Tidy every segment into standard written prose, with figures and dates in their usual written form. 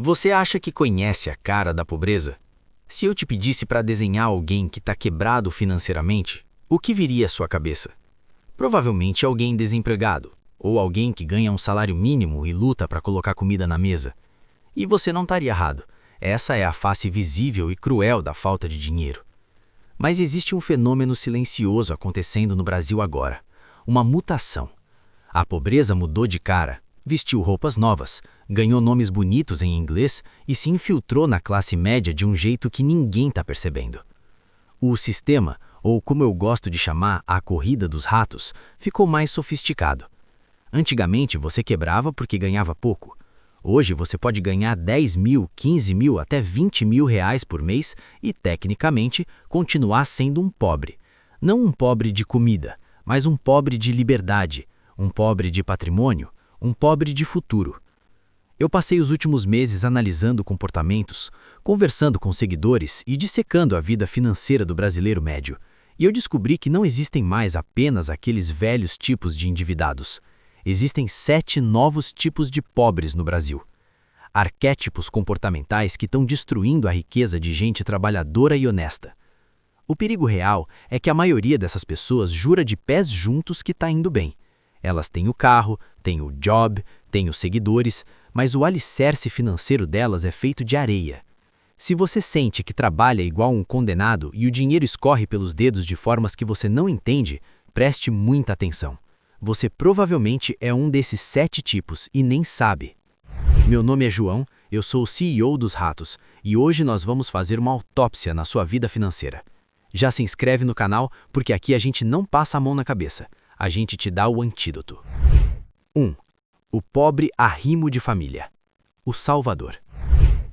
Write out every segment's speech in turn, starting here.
Você acha que conhece a cara da pobreza? Se eu te pedisse para desenhar alguém que está quebrado financeiramente, o que viria à sua cabeça? Provavelmente alguém desempregado, ou alguém que ganha um salário mínimo e luta para colocar comida na mesa. E você não estaria errado. Essa é a face visível e cruel da falta de dinheiro. Mas existe um fenômeno silencioso acontecendo no Brasil agora. Uma mutação. A pobreza mudou de cara, vestiu roupas novas, ganhou nomes bonitos em inglês e se infiltrou na classe média de um jeito que ninguém está percebendo. O sistema, ou como eu gosto de chamar, a corrida dos ratos, ficou mais sofisticado. Antigamente você quebrava porque ganhava pouco. Hoje você pode ganhar 10 mil, 15 mil, até 20 mil reais por mês e, tecnicamente, continuar sendo um pobre. Não um pobre de comida, mas um pobre de liberdade, um pobre de patrimônio, um pobre de futuro. Eu passei os últimos meses analisando comportamentos, conversando com seguidores e dissecando a vida financeira do brasileiro médio. E eu descobri que não existem mais apenas aqueles velhos tipos de endividados. Existem 7 novos tipos de pobres no Brasil. Arquétipos comportamentais que estão destruindo a riqueza de gente trabalhadora e honesta. O perigo real é que a maioria dessas pessoas jura de pés juntos que está indo bem. Elas têm o carro, têm o job, têm os seguidores, mas o alicerce financeiro delas é feito de areia. Se você sente que trabalha igual um condenado e o dinheiro escorre pelos dedos de formas que você não entende, preste muita atenção. Você provavelmente é um desses 7 tipos e nem sabe. Meu nome é João, eu sou o CEO dos Ratos e hoje nós vamos fazer uma autópsia na sua vida financeira. Já se inscreve no canal porque aqui a gente não passa a mão na cabeça, a gente te dá o antídoto. 1. O pobre arrimo de família. O Salvador.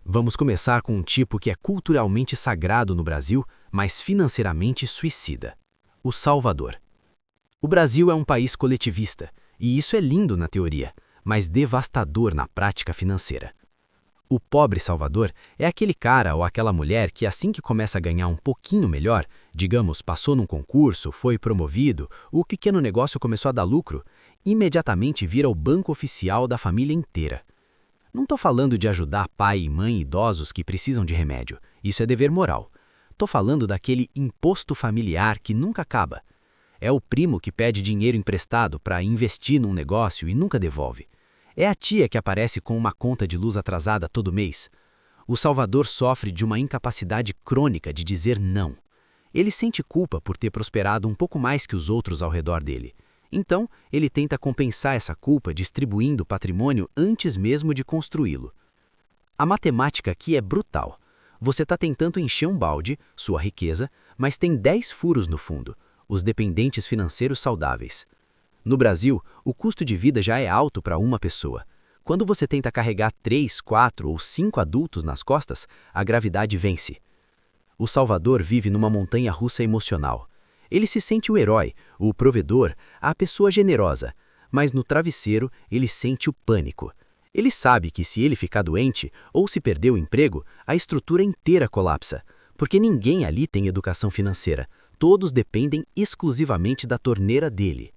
Vamos começar com um tipo que é culturalmente sagrado no Brasil, mas financeiramente suicida. O Salvador. O Brasil é um país coletivista, e isso é lindo na teoria, mas devastador na prática financeira. O pobre Salvador é aquele cara ou aquela mulher que assim que começa a ganhar um pouquinho melhor, digamos, passou num concurso, foi promovido, o pequeno negócio começou a dar lucro, imediatamente vira o banco oficial da família inteira. Não estou falando de ajudar pai e mãe idosos que precisam de remédio, isso é dever moral. Estou falando daquele imposto familiar que nunca acaba. É o primo que pede dinheiro emprestado para investir num negócio e nunca devolve. É a tia que aparece com uma conta de luz atrasada todo mês. O Salvador sofre de uma incapacidade crônica de dizer não. Ele sente culpa por ter prosperado um pouco mais que os outros ao redor dele. Então, ele tenta compensar essa culpa distribuindo patrimônio antes mesmo de construí-lo. A matemática aqui é brutal. Você está tentando encher um balde, sua riqueza, mas tem 10 furos no fundo. Os dependentes financeiros saudáveis. No Brasil, o custo de vida já é alto para uma pessoa. Quando você tenta carregar 3, 4 ou 5 adultos nas costas, a gravidade vence. O Salvador vive numa montanha-russa emocional. Ele se sente o herói, o provedor, a pessoa generosa, mas no travesseiro ele sente o pânico. Ele sabe que se ele ficar doente ou se perder o emprego, a estrutura inteira colapsa, porque ninguém ali tem educação financeira. Todos dependem exclusivamente da torneira dele.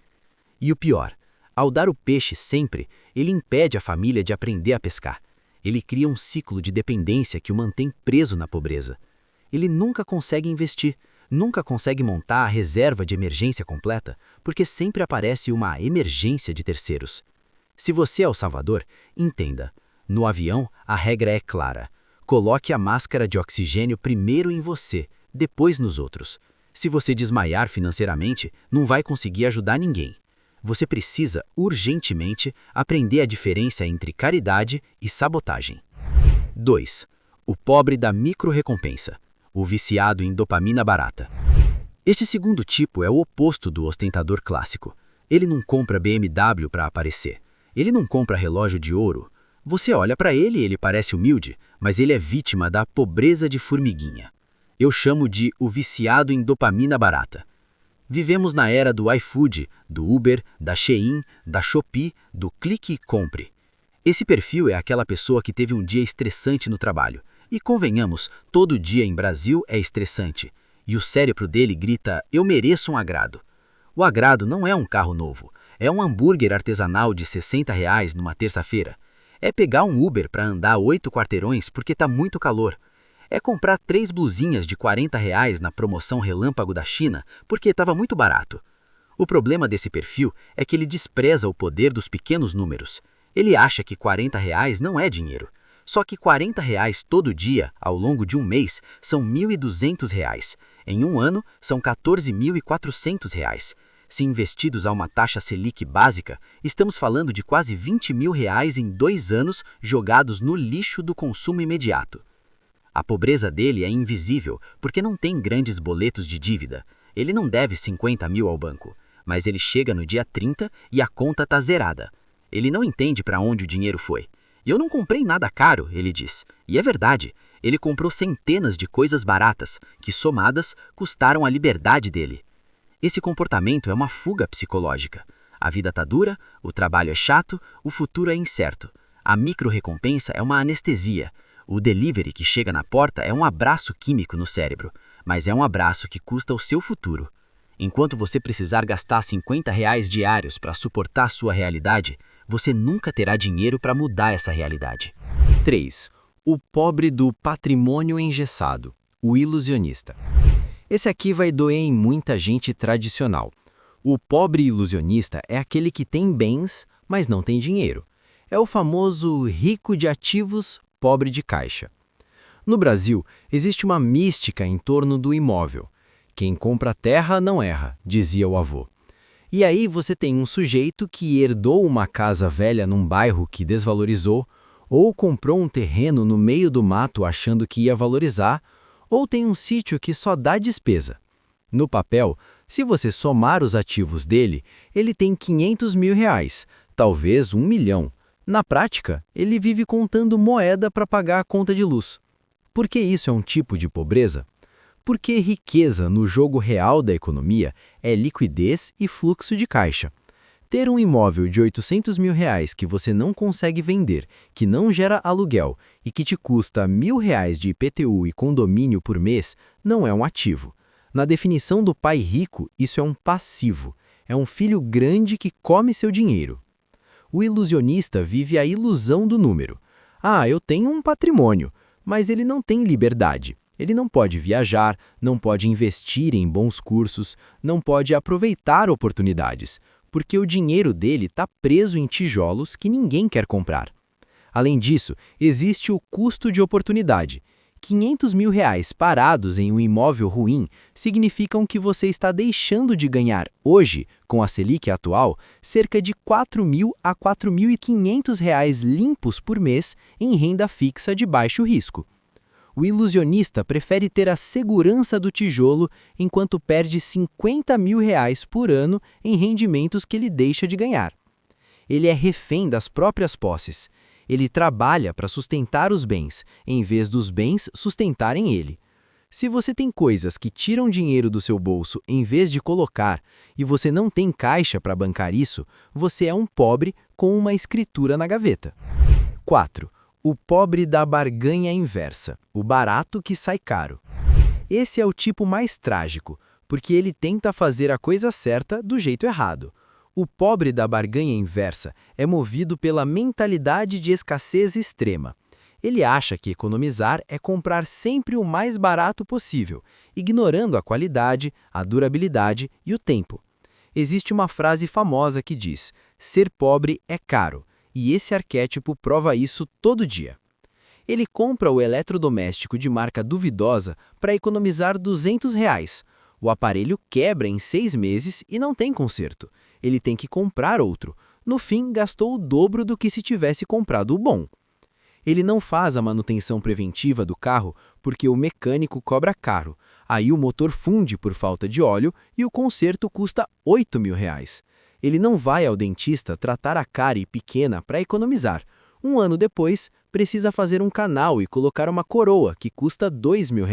E o pior, ao dar o peixe sempre, ele impede a família de aprender a pescar. Ele cria um ciclo de dependência que o mantém preso na pobreza. Ele nunca consegue investir, nunca consegue montar a reserva de emergência completa, porque sempre aparece uma emergência de terceiros. Se você é o Salvador, entenda, no avião a regra é clara. Coloque a máscara de oxigênio primeiro em você, depois nos outros. Se você desmaiar financeiramente, não vai conseguir ajudar ninguém. Você precisa, urgentemente, aprender a diferença entre caridade e sabotagem. 2. O pobre da micro-recompensa. O viciado em dopamina barata. Este segundo tipo é o oposto do ostentador clássico. Ele não compra BMW para aparecer. Ele não compra relógio de ouro. Você olha para ele e ele parece humilde, mas ele é vítima da pobreza de formiguinha. Eu chamo de o viciado em dopamina barata. Vivemos na era do iFood, do Uber, da Shein, da Shopee, do Clique e Compre. Esse perfil é aquela pessoa que teve um dia estressante no trabalho. E convenhamos, todo dia em Brasil é estressante. E o cérebro dele grita, eu mereço um agrado. O agrado não é um carro novo, é um hambúrguer artesanal de R$ 60 numa terça-feira. É pegar um Uber para andar 8 quarteirões porque está muito calor. É comprar 3 blusinhas de R$ 40 na promoção Relâmpago da China porque estava muito barato. O problema desse perfil é que ele despreza o poder dos pequenos números. Ele acha que R$ 40 não é dinheiro. Só que R$ 40 todo dia, ao longo de um mês, são R$ 1.200. Em um ano, são R$ 14.400. Se investidos a uma taxa Selic básica, estamos falando de quase R$ 20 mil em 2 anos jogados no lixo do consumo imediato. A pobreza dele é invisível porque não tem grandes boletos de dívida. Ele não deve 50 mil ao banco, mas ele chega no dia 30 e a conta está zerada. Ele não entende para onde o dinheiro foi. Eu não comprei nada caro, ele diz. E é verdade, ele comprou centenas de coisas baratas, que somadas custaram a liberdade dele. Esse comportamento é uma fuga psicológica. A vida tá dura, o trabalho é chato, o futuro é incerto. A micro-recompensa é uma anestesia. O delivery que chega na porta é um abraço químico no cérebro, mas é um abraço que custa o seu futuro. Enquanto você precisar gastar R$ 50 diários para suportar sua realidade, você nunca terá dinheiro para mudar essa realidade. 3. O pobre do patrimônio engessado, o ilusionista. Esse aqui vai doer em muita gente tradicional. O pobre ilusionista é aquele que tem bens, mas não tem dinheiro. É o famoso rico de ativos, pobre de caixa. No Brasil, existe uma mística em torno do imóvel. Quem compra terra não erra, dizia o avô. E aí você tem um sujeito que herdou uma casa velha num bairro que desvalorizou, ou comprou um terreno no meio do mato achando que ia valorizar, ou tem um sítio que só dá despesa. No papel, se você somar os ativos dele, ele tem R$ 500 mil, talvez 1 milhão. Na prática, ele vive contando moeda para pagar a conta de luz. Por que isso é um tipo de pobreza? Porque riqueza no jogo real da economia é liquidez e fluxo de caixa. Ter um imóvel de R$ 800 mil que você não consegue vender, que não gera aluguel e que te custa R$ 1.000 de IPTU e condomínio por mês, não é um ativo. Na definição do pai rico, isso é um passivo. É um filho grande que come seu dinheiro. O ilusionista vive a ilusão do número. Ah, eu tenho um patrimônio, mas ele não tem liberdade. Ele não pode viajar, não pode investir em bons cursos, não pode aproveitar oportunidades, porque o dinheiro dele está preso em tijolos que ninguém quer comprar. Além disso, existe o custo de oportunidade. R$ 500 mil parados em um imóvel ruim significam que você está deixando de ganhar hoje, com a Selic atual, cerca de R$ 4.000 a R$ 4.500 limpos por mês em renda fixa de baixo risco. O ilusionista prefere ter a segurança do tijolo enquanto perde R$ 50 mil por ano em rendimentos que ele deixa de ganhar. Ele é refém das próprias posses. Ele trabalha para sustentar os bens, em vez dos bens sustentarem ele. Se você tem coisas que tiram dinheiro do seu bolso em vez de colocar, e você não tem caixa para bancar isso, você é um pobre com uma escritura na gaveta. 4. O pobre da barganha inversa, o barato que sai caro. Esse é o tipo mais trágico, porque ele tenta fazer a coisa certa do jeito errado. O pobre da barganha inversa é movido pela mentalidade de escassez extrema. Ele acha que economizar é comprar sempre o mais barato possível, ignorando a qualidade, a durabilidade e o tempo. Existe uma frase famosa que diz: ser pobre é caro. E esse arquétipo prova isso todo dia. Ele compra o eletrodoméstico de marca duvidosa para economizar R$ 200. O aparelho quebra em 6 meses e não tem conserto. Ele tem que comprar outro. No fim, gastou o dobro do que se tivesse comprado o bom. Ele não faz a manutenção preventiva do carro porque o mecânico cobra caro. Aí o motor funde por falta de óleo e o conserto custa R$ 8 mil. Ele não vai ao dentista tratar a cárie pequena para economizar. Um ano depois, precisa fazer um canal e colocar uma coroa, que custa R$ 2 mil.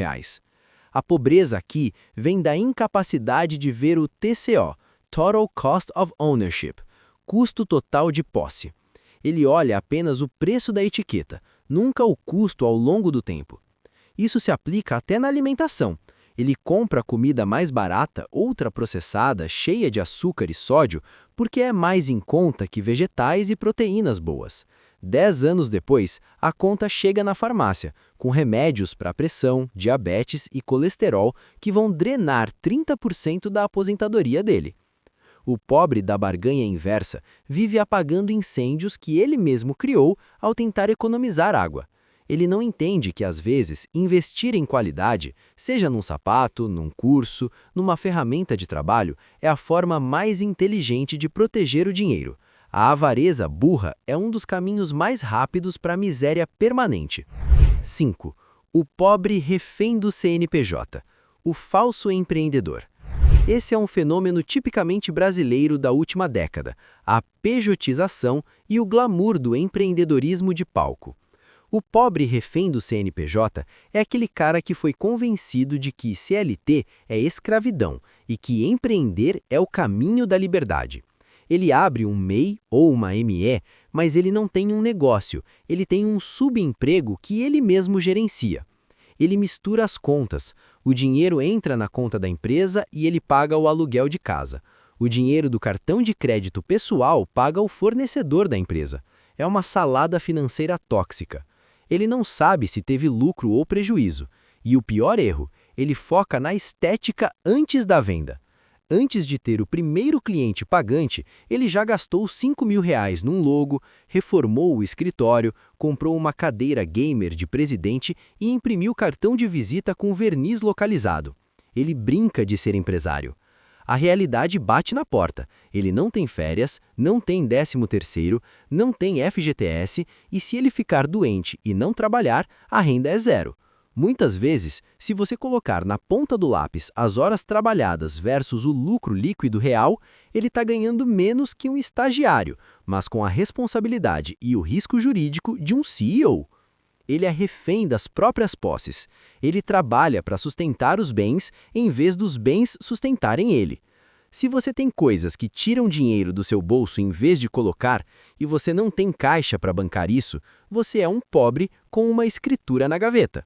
A pobreza aqui vem da incapacidade de ver o TCO, Total Cost of Ownership, custo total de posse. Ele olha apenas o preço da etiqueta, nunca o custo ao longo do tempo. Isso se aplica até na alimentação. Ele compra comida mais barata, ultraprocessada, cheia de açúcar e sódio, porque é mais em conta que vegetais e proteínas boas. 10 anos depois, a conta chega na farmácia, com remédios para pressão, diabetes e colesterol que vão drenar 30% da aposentadoria dele. O pobre da barganha inversa vive apagando incêndios que ele mesmo criou ao tentar economizar água. Ele não entende que, às vezes, investir em qualidade, seja num sapato, num curso, numa ferramenta de trabalho, é a forma mais inteligente de proteger o dinheiro. A avareza burra é um dos caminhos mais rápidos para a miséria permanente. 5. O pobre refém do CNPJ. O falso empreendedor. Esse é um fenômeno tipicamente brasileiro da última década, a pejotização e o glamour do empreendedorismo de palco. O pobre refém do CNPJ é aquele cara que foi convencido de que CLT é escravidão e que empreender é o caminho da liberdade. Ele abre um MEI ou uma ME, mas ele não tem um negócio, ele tem um subemprego que ele mesmo gerencia. Ele mistura as contas. O dinheiro entra na conta da empresa e ele paga o aluguel de casa. O dinheiro do cartão de crédito pessoal paga o fornecedor da empresa. É uma salada financeira tóxica. Ele não sabe se teve lucro ou prejuízo. E o pior erro, ele foca na estética antes da venda. Antes de ter o primeiro cliente pagante, ele já gastou R$ 5.000 num logo, reformou o escritório, comprou uma cadeira gamer de presidente e imprimiu cartão de visita com verniz localizado. Ele brinca de ser empresário. A realidade bate na porta. Ele não tem férias, não tem 13º, não tem FGTS e se ele ficar doente e não trabalhar, a renda é zero. Muitas vezes, se você colocar na ponta do lápis as horas trabalhadas versus o lucro líquido real, ele está ganhando menos que um estagiário, mas com a responsabilidade e o risco jurídico de um CEO. Ele é refém das próprias posses. Ele trabalha para sustentar os bens em vez dos bens sustentarem ele. Se você tem coisas que tiram dinheiro do seu bolso em vez de colocar, e você não tem caixa para bancar isso, você é um pobre com uma escritura na gaveta.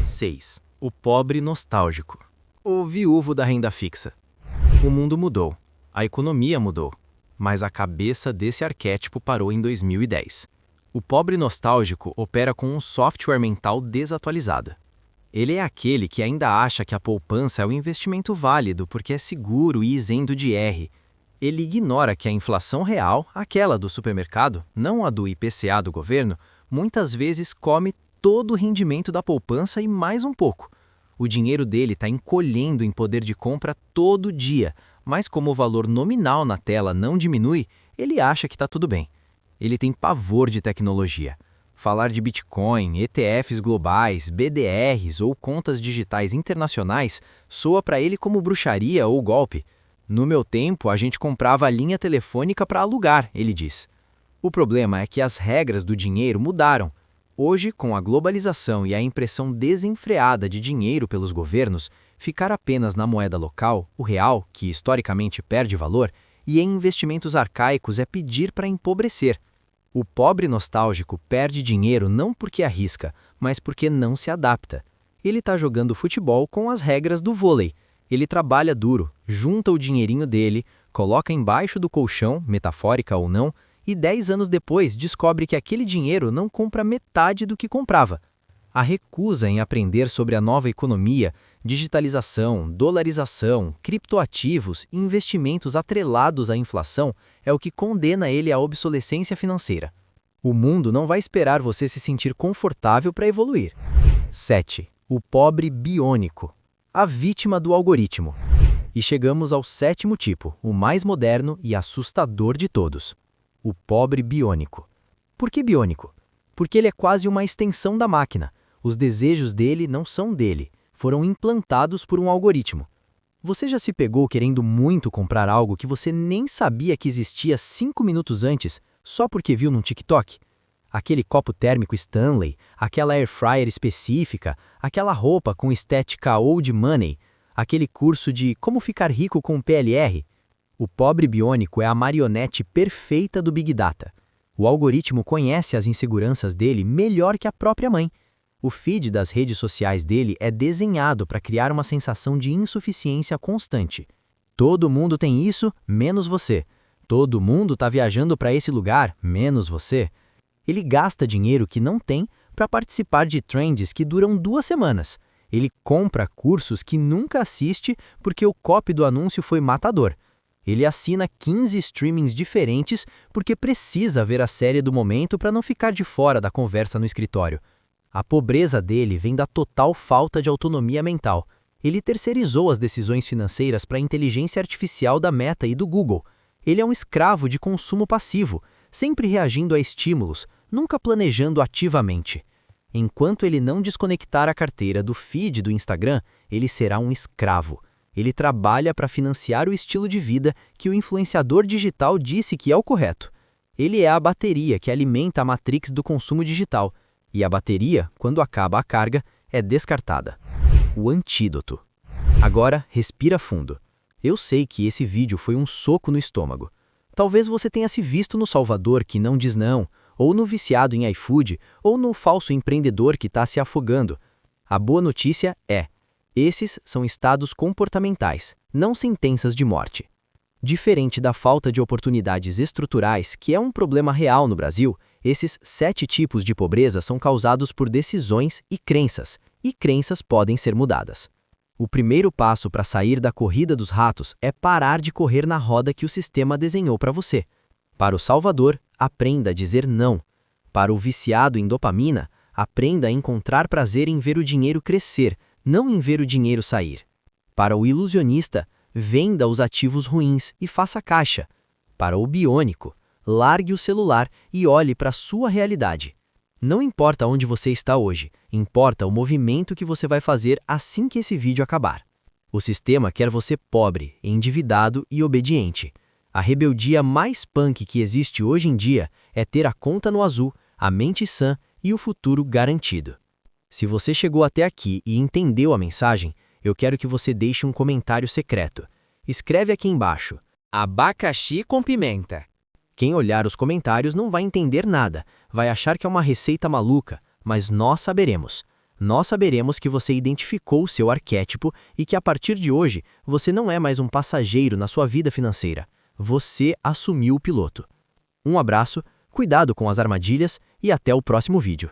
6. O pobre nostálgico. O viúvo da renda fixa. O mundo mudou, a economia mudou, mas a cabeça desse arquétipo parou em 2010. O pobre nostálgico opera com um software mental desatualizado. Ele é aquele que ainda acha que a poupança é um investimento válido porque é seguro e isento de R. Ele ignora que a inflação real, aquela do supermercado, não a do IPCA do governo, muitas vezes come todo o rendimento da poupança e mais um pouco. O dinheiro dele está encolhendo em poder de compra todo dia, mas como o valor nominal na tela não diminui, ele acha que está tudo bem. Ele tem pavor de tecnologia. Falar de Bitcoin, ETFs globais, BDRs ou contas digitais internacionais soa para ele como bruxaria ou golpe. No meu tempo, a gente comprava a linha telefônica para alugar, ele diz. O problema é que as regras do dinheiro mudaram. Hoje, com a globalização e a impressão desenfreada de dinheiro pelos governos, ficar apenas na moeda local, o real, que historicamente perde valor, e em investimentos arcaicos é pedir para empobrecer. O pobre nostálgico perde dinheiro não porque arrisca, mas porque não se adapta. Ele está jogando futebol com as regras do vôlei. Ele trabalha duro, junta o dinheirinho dele, coloca embaixo do colchão, metafórica ou não, e 10 anos depois descobre que aquele dinheiro não compra metade do que comprava. A recusa em aprender sobre a nova economia, digitalização, dolarização, criptoativos e investimentos atrelados à inflação é o que condena ele à obsolescência financeira. O mundo não vai esperar você se sentir confortável para evoluir. 7. O pobre biônico. A vítima do algoritmo. E chegamos ao 7º tipo, o mais moderno e assustador de todos. O pobre biônico. Por que biônico? Porque ele é quase uma extensão da máquina. Os desejos dele não são dele, foram implantados por um algoritmo. Você já se pegou querendo muito comprar algo que você nem sabia que existia 5 minutos antes, só porque viu num TikTok? Aquele copo térmico Stanley, aquela air fryer específica, aquela roupa com estética old money, aquele curso de como ficar rico com PLR? O pobre biônico é a marionete perfeita do Big Data. O algoritmo conhece as inseguranças dele melhor que a própria mãe. O feed das redes sociais dele é desenhado para criar uma sensação de insuficiência constante. Todo mundo tem isso, menos você. Todo mundo está viajando para esse lugar, menos você. Ele gasta dinheiro que não tem para participar de trends que duram 2 semanas. Ele compra cursos que nunca assiste porque o copy do anúncio foi matador. Ele assina 15 streamings diferentes porque precisa ver a série do momento para não ficar de fora da conversa no escritório. A pobreza dele vem da total falta de autonomia mental. Ele terceirizou as decisões financeiras para a inteligência artificial da Meta e do Google. Ele é um escravo de consumo passivo, sempre reagindo a estímulos, nunca planejando ativamente. Enquanto ele não desconectar a carteira do feed do Instagram, ele será um escravo. Ele trabalha para financiar o estilo de vida que o influenciador digital disse que é o correto. Ele é a bateria que alimenta a matrix do consumo digital. E a bateria, quando acaba a carga, é descartada. O antídoto. Agora, respira fundo. Eu sei que esse vídeo foi um soco no estômago. Talvez você tenha se visto no salvador que não diz não, ou no viciado em iFood, ou no falso empreendedor que está se afogando. A boa notícia é: esses são estados comportamentais, não sentenças de morte. Diferente da falta de oportunidades estruturais, que é um problema real no Brasil, esses 7 tipos de pobreza são causados por decisões e crenças podem ser mudadas. O primeiro passo para sair da corrida dos ratos é parar de correr na roda que o sistema desenhou para você. Para o salvador, aprenda a dizer não. Para o viciado em dopamina, aprenda a encontrar prazer em ver o dinheiro crescer, não em ver o dinheiro sair. Para o ilusionista, venda os ativos ruins e faça caixa. Para o biônico, largue o celular e olhe para a sua realidade. Não importa onde você está hoje, importa o movimento que você vai fazer assim que esse vídeo acabar. O sistema quer você pobre, endividado e obediente. A rebeldia mais punk que existe hoje em dia é ter a conta no azul, a mente sã e o futuro garantido. Se você chegou até aqui e entendeu a mensagem, eu quero que você deixe um comentário secreto. Escreve aqui embaixo: abacaxi com pimenta. Quem olhar os comentários não vai entender nada, vai achar que é uma receita maluca, mas nós saberemos. Nós saberemos que você identificou o seu arquétipo e que a partir de hoje você não é mais um passageiro na sua vida financeira. Você assumiu o piloto. Um abraço, cuidado com as armadilhas e até o próximo vídeo.